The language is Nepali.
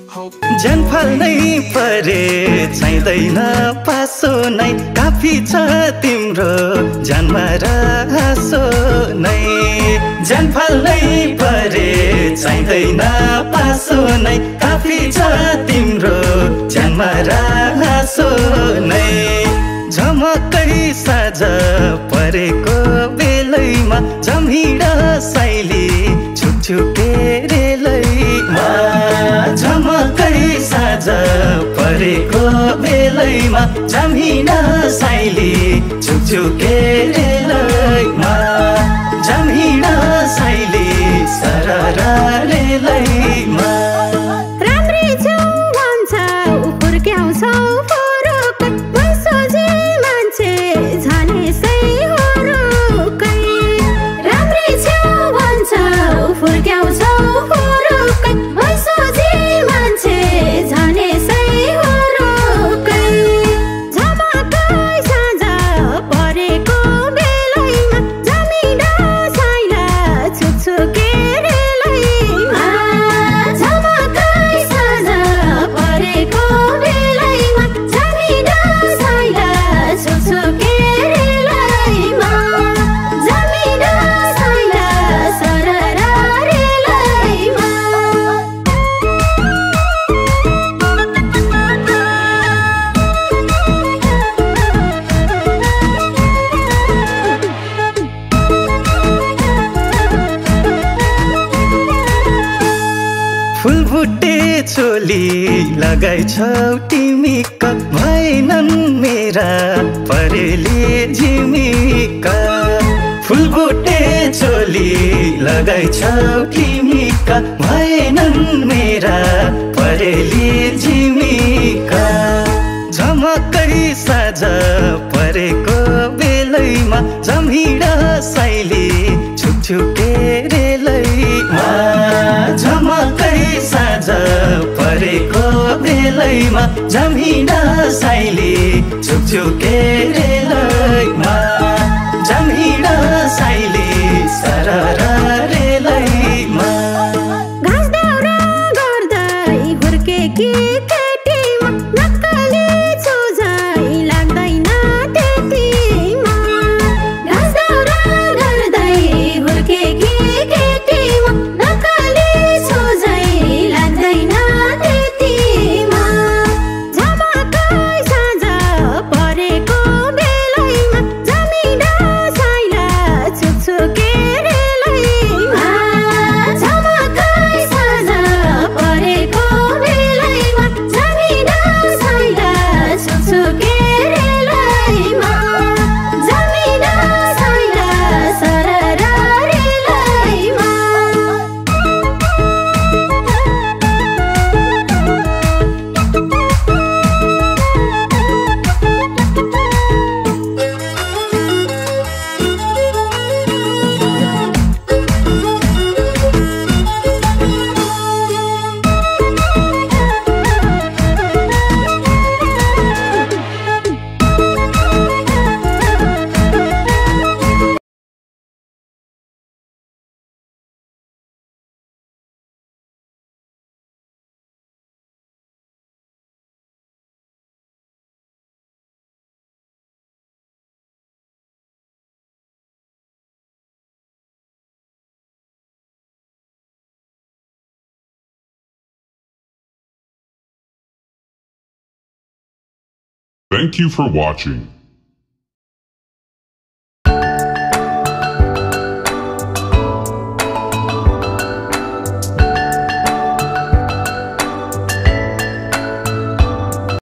जनफल नै परे चाहिँदैन पासो नै काफी छ तिम्रो जन्म रासो नै जनफल नै परे चाहिँदैन पासो नै काफी छ तिम्रो जन्म रासो नै झमकै साँझ परेको बेलैमा जमिड साइली छुकछुके रेलैमा झमकै साँझ परेको बेलैमा जमिड साइली छुकछुके रेलैमा जमिड साइली सरर रेलैमा फुलबुट्टे चोली लगाइछौ तिमीक भएनन् मेरा परेली झिमिक फुलबुट्टे चोली लगाइछौ तिमीक भएनन् मेरा परेली झिमिक झमकै साँझ परेको बेलैमा जमिड साइली छुकछुके रेलैमा झमकै साँझ परेको बेलैमा जमिड साइली छुकछुके रेलैमा जमिड साइली सरर रेलैमा Thank you for watching.